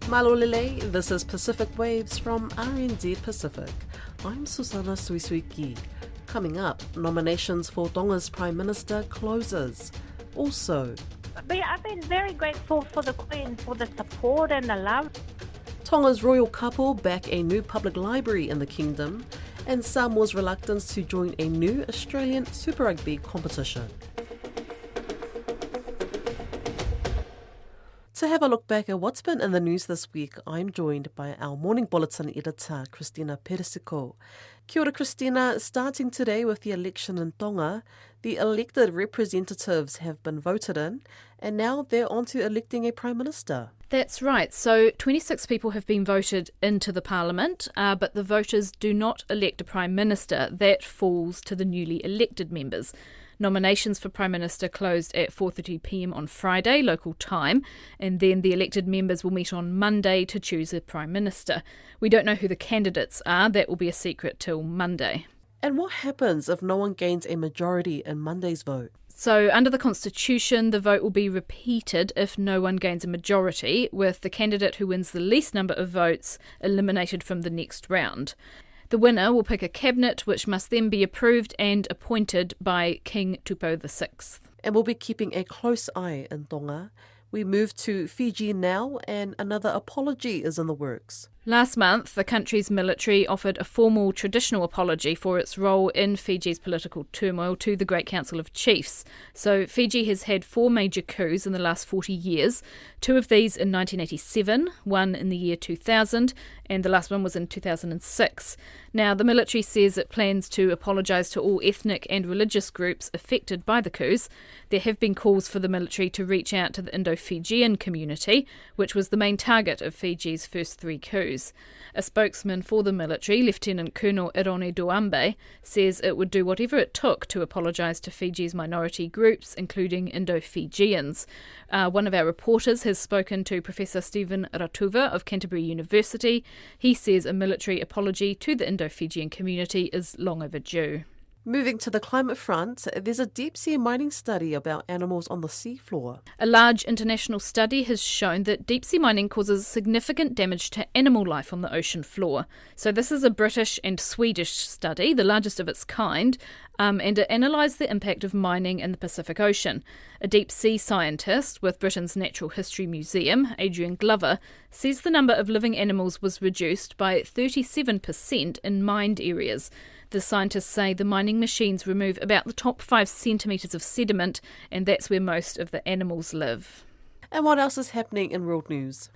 Malolele, this is Pacific Waves from R&D Pacific. I'm Susana Suisuiki. Coming up, nominations for Tonga's Prime Minister closes. Also, I've been very grateful for the Queen for the support and the love. Tonga's royal couple back a new public library in the kingdom, and Samoa's reluctance to join a new Australian Super Rugby competition. To have a look back at what's been in the news this week, I'm joined by our morning bulletin editor, Christina Persico. Kia ora, Christina. Starting today with the election in Tonga, the elected representatives have been voted in, and now they're on to electing a Prime Minister. That's right. So 26 people have been voted into the Parliament, but the voters do not elect a Prime Minister. That falls to the newly elected members. Nominations for Prime Minister closed at 4:30pm on Friday, local time, and then the elected members will meet on Monday to choose a Prime Minister. We don't know who the candidates are. That will be a secret till Monday. And what happens if no one gains a majority in Monday's vote? So under the Constitution, the vote will be repeated if no one gains a majority, with the candidate who wins the least number of votes eliminated from the next round. The winner will pick a cabinet which must then be approved and appointed by King Tupou VI. And we'll be keeping a close eye in Tonga. We move to Fiji now, and another apology is in the works. Last month, the country's military offered a formal traditional apology for its role in Fiji's political turmoil to the Great Council of Chiefs. So Fiji has had 4 major coups in the last 40 years, 2 of these in 1987, one in the year 2000, and the last one was in 2006. Now, the military says it plans to apologise to all ethnic and religious groups affected by the coups. There have been calls for the military to reach out to the Indo-Fijian community, which was the main target of Fiji's first 3 coups. A spokesman for the military, Lieutenant Colonel Irone Duambe, says it would do whatever it took to apologise to Fiji's minority groups, including Indo-Fijians. One of our reporters has spoken to Professor Stephen Ratuva of Canterbury University. He says a military apology to the Indo-Fijian community is long overdue. Moving to the climate front, there's a deep-sea mining study about animals on the seafloor. A large international study has shown that deep-sea mining causes significant damage to animal life on the ocean floor. So this is a British and Swedish study, the largest of its kind, and it analysed the impact of mining in the Pacific Ocean. A deep-sea scientist with Britain's Natural History Museum, Adrian Glover, says the number of living animals was reduced by 37% in mined areas. The scientists say the mining machines remove about the top 5 centimetres of sediment, and that's where most of the animals live. And what else is happening in world news?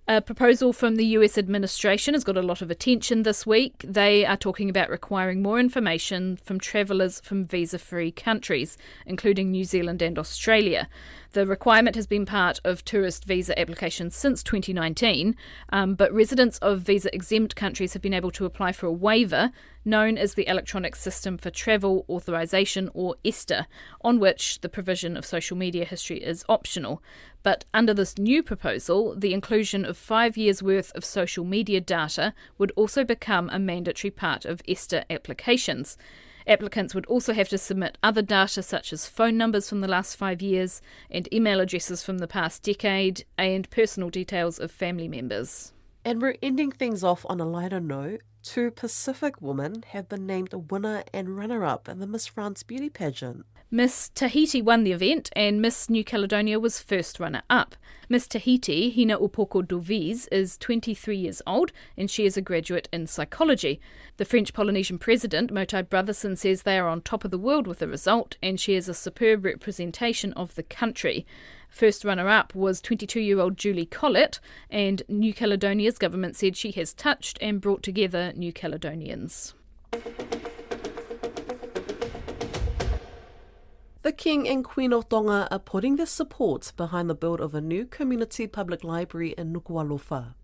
A proposal from the US administration has got a lot of attention this week. They are talking about requiring more information from travellers from visa-free countries, including New Zealand and Australia. The requirement has been part of tourist visa applications since 2019, but residents of visa-exempt countries have been able to apply for a waiver known as the Electronic System for Travel Authorisation, or ESTA, on which the provision of social media history is optional. But under this new proposal, the inclusion of 5 years' worth of social media data would also become a mandatory part of ESTA applications. Applicants would also have to submit other data such as phone numbers from the last 5 years and email addresses from the past decade and personal details of family members. And we're ending things off on a lighter note. 2 Pacific women have been named a winner and runner-up in the Miss France beauty pageant. Miss Tahiti won the event and Miss New Caledonia was first runner-up. Miss Tahiti, Hina Upoko Doviz, is 23 years old and she is a graduate in psychology. The French Polynesian president, Motai Brotherson, says they are on top of the world with the result and she is a superb representation of the country. First runner-up was 22-year-old Julie Collett, and New Caledonia's government said she has touched and brought together New Caledonians. The King and Queen of Tonga are putting their support behind the build of a new community public library in Nuku'alofa.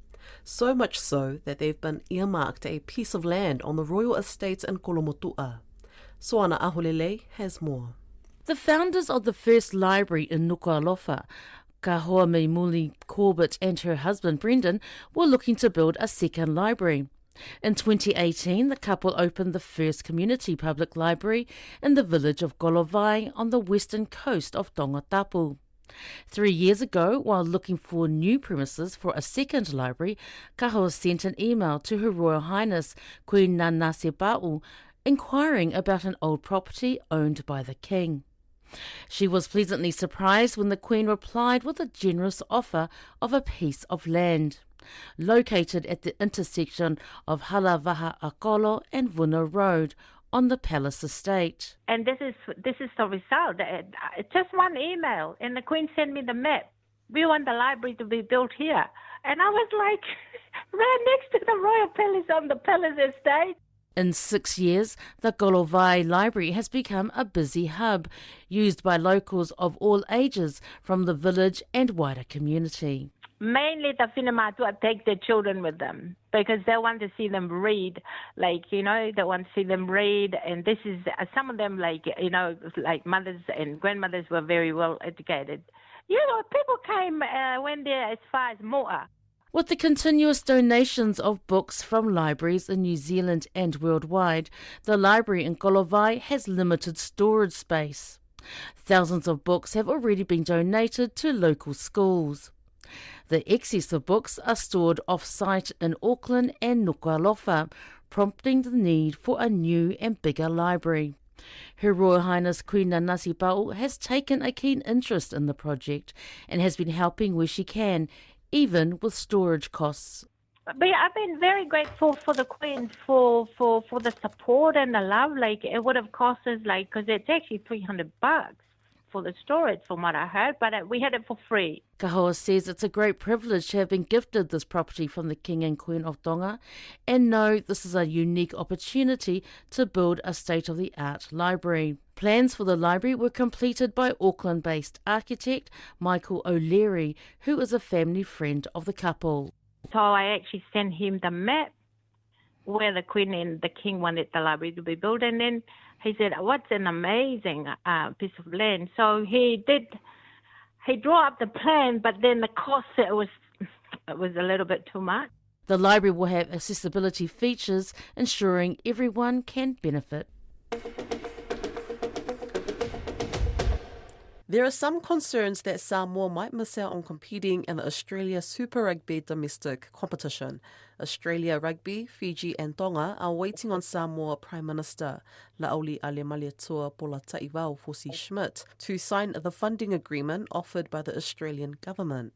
So much so that they've been earmarked a piece of land on the royal estates in Kolomotua. Soana Aholele has more. The founders of the first library in Nuku'alofa, Kahoa Meimuli Corbett and her husband Brendan, were looking to build a second library. In 2018, the couple opened the first community public library in the village of Golovai on the western coast of Tongatapu. 3 years ago, while looking for new premises for a second library, Kahoa sent an email to Her Royal Highness Queen Nanasipa'u inquiring about an old property owned by the King. She was pleasantly surprised when the Queen replied with a generous offer of a piece of land. Located at the intersection of Halavaha Akolo and Vuna Road on the Palace Estate. And this is the result. It's just one email, and the Queen sent me the map. We want the library to be built here. And I was like, right next to the Royal Palace on the Palace Estate. In 6 years, the Golovai Library has become a busy hub, used by locals of all ages from the village and wider community. Mainly the Whinamatua take their children with them because they want to see them read. They want to see them read. And this is, some of them, like mothers and grandmothers were very well educated. People came, went there as far as Moa. With the continuous donations of books from libraries in New Zealand and worldwide, the library in Golovai has limited storage space. Thousands of books have already been donated to local schools. The excess of books are stored off-site in Auckland and Nuku'alofa, prompting the need for a new and bigger library. Her Royal Highness Queen Nanasipa'u has taken a keen interest in the project and has been helping where she can, even with storage costs. But I've been very grateful for the Queen for the support and the love. It would have cost us because it's actually $300 for the storage from what I heard, but we had it for free. Kahoa says it's a great privilege to have been gifted this property from the King and Queen of Tonga and know this is a unique opportunity to build a state-of-the-art library. Plans for the library were completed by Auckland-based architect Michael O'Leary, who is a family friend of the couple. So I actually sent him the map where the Queen and the King wanted the library to be built, and then he said, "What's an amazing piece of land." So he drew up the plan, but then the cost, it was a little bit too much. The library will have accessibility features, ensuring everyone can benefit. There are some concerns that Samoa might miss out on competing in the Australia Super Rugby domestic competition. Australia Rugby, Fiji and Tonga are waiting on Samoa Prime Minister Laoli Alemaliatua Polataiwao Fosi Schmidt to sign the funding agreement offered by the Australian government.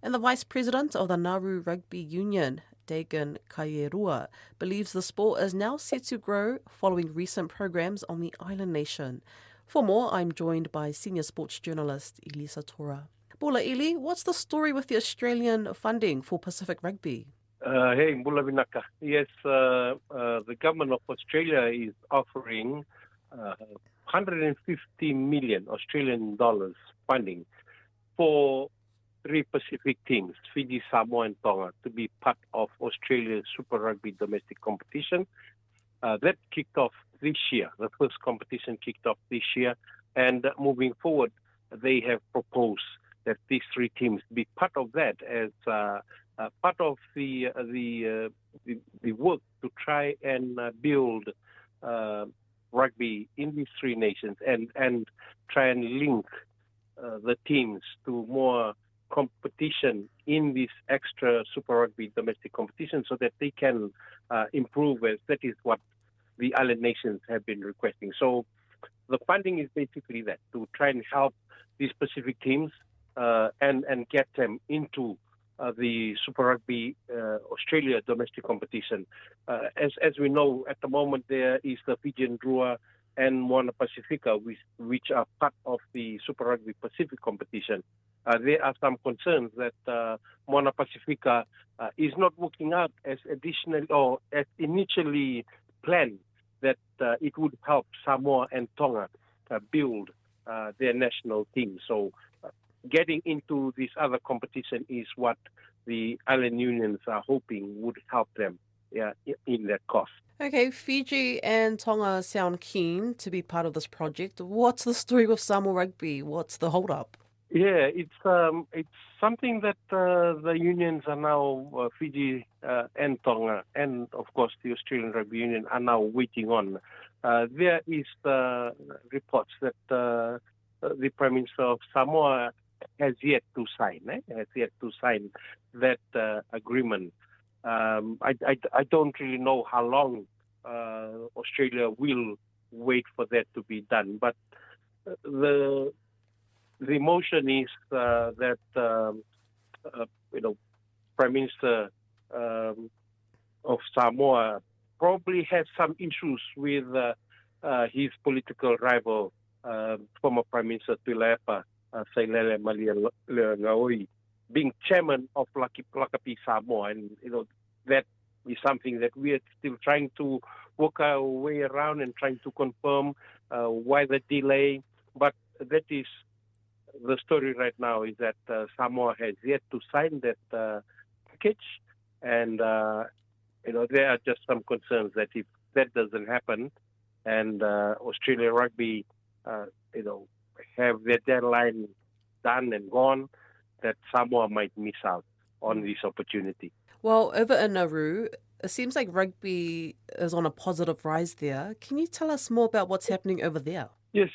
And the Vice President of the Nauru Rugby Union, Dagan Kaierua, believes the sport is now set to grow following recent programs on the island nation. For more, I'm joined by senior sports journalist Iliesa Tora. Bula Ili, what's the story with the Australian funding for Pacific Rugby? Hey, Bula Vinaka. Yes, the government of Australia is offering 150 million Australian dollars funding for 3 Pacific teams, Fiji, Samoa and Tonga, to be part of Australia's Super Rugby domestic competition. That kicked off this year. The first competition kicked off this year. And moving forward, they have proposed that these 3 teams be part of that as part of the work to try and build rugby in these 3 nations and try and link the teams to more competition in this extra Super Rugby domestic competition so that they can improve, as that is what the island nations have been requesting. So the funding is basically that, to try and help these Pacific teams and get them into the Super Rugby Australia domestic competition. As we know, at the moment there is the Fijian Drua and Moana Pacifica, which are part of the Super Rugby Pacific competition. There are some concerns that Moana Pacifica is not working out as additional or as initially planned, that it would help Samoa and Tonga build their national team. So getting into this other competition is what the island unions are hoping would help them in that cost. Okay, Fiji and Tonga sound keen to be part of this project. What's the story with Samoa Rugby? What's the hold-up? Yeah, it's something that the unions are now, Fiji and Tonga, and of course the Australian Rugby Union are now waiting on. There is reports that the Prime Minister of Samoa has yet to sign. Has yet to sign that agreement. I don't really know how long Australia will wait for that to be done, but the motion is that Prime Minister of Samoa probably has some issues with his political rival, former Prime Minister Tuilaepa Sailele Malielegaoi, being chairman of Lakapi Samoa, and that is something that we are still trying to work our way around and trying to confirm why the delay. But that is the story right now, is that Samoa has yet to sign that package, and there are just some concerns that if that doesn't happen, and Australia Rugby, have their deadline done and gone, that Samoa might miss out on this opportunity. Well, over in Nauru, it seems like rugby is on a positive rise there. Can you tell us more about what's happening over there? Yes,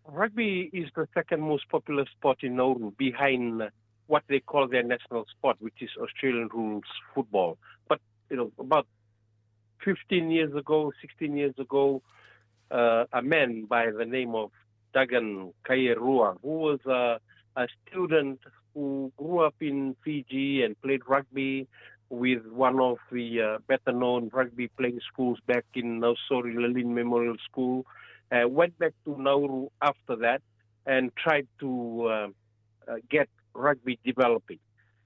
rugby is the second most popular sport in Nauru, behind what they call their national sport, which is Australian rules football. But, about 16 years ago, a man by the name of Dagan Kaierua, who was a student who grew up in Fiji and played rugby with one of the better-known rugby playing schools back in Nausori Lalin Memorial School, went back to Nauru after that and tried to get rugby developing.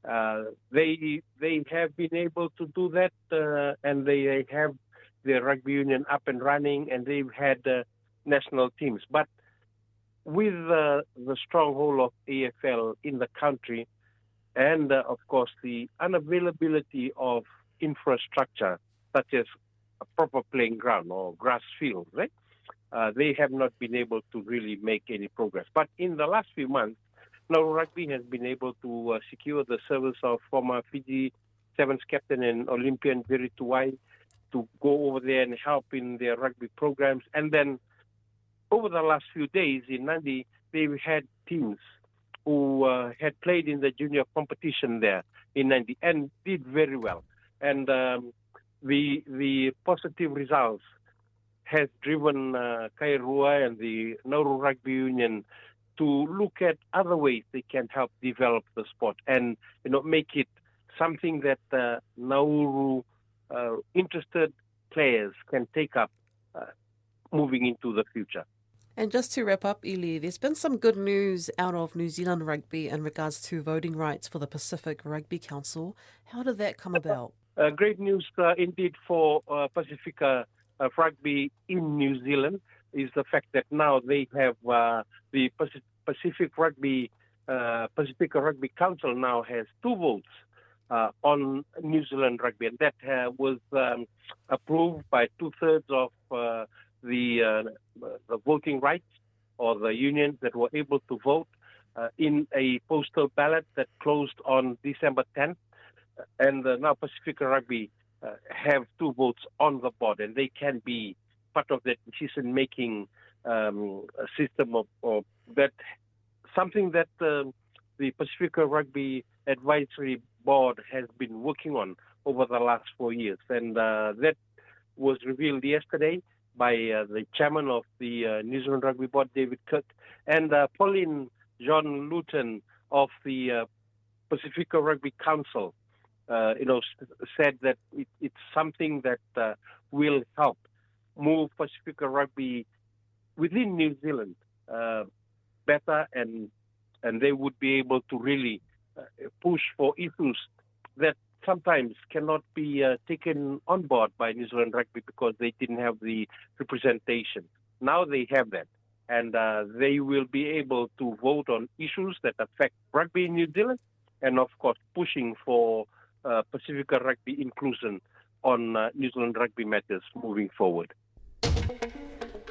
They have been able to do that, and they have their rugby union up and running, and they've had national teams. But with the stronghold of AFL in the country, and of course the unavailability of infrastructure such as a proper playing ground or grass field, right? They have not been able to really make any progress. But in the last few months, Nauru Rugby has been able to secure the service of former Fiji Sevens captain and Olympian Viri Tuai to go over there and help in their rugby programs. And then over the last few days in Nadi, they've had teams who had played in the junior competition there in Nadi and did very well. And the positive results has driven Kairua and the Nauru Rugby Union to look at other ways they can help develop the sport and make it something that Nauru interested players can take up moving into the future. And just to wrap up, Ili, there's been some good news out of New Zealand rugby in regards to voting rights for the Pacific Rugby Council. How did that come about? Great news indeed for Pacifica Rugby in New Zealand is the fact that now they have the Pacifica Rugby Council now has 2 votes on New Zealand rugby, and that was approved by 2/3 of the voting rights or the unions that were able to vote in a postal ballot that closed on December 10th. And now Pacifica Rugby have 2 votes on the board, and they can be part of that decision-making system of that, something that the Pacifica Rugby Advisory Board has been working on over the last 4 years. And that was revealed yesterday by the chairman of the New Zealand Rugby Board, David Kirk, and Pauline John Luton of the Pacifica Rugby Council, said that it's something that will help move Pacifica Rugby within New Zealand better, and they would be able to really push for issues that sometimes cannot be taken on board by New Zealand Rugby because they didn't have the representation. Now they have that, and they will be able to vote on issues that affect rugby in New Zealand, and of course pushing for Pacifica Rugby inclusion on New Zealand rugby matters moving forward.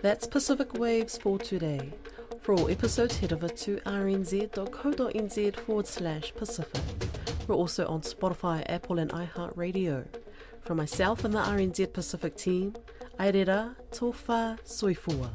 That's Pacific Waves for today. For all episodes, head over to rnz.co.nz/Pacific. We're also on Spotify, Apple and iHeartRadio. From myself and the RNZ Pacific team, Airera Tofa Soifua.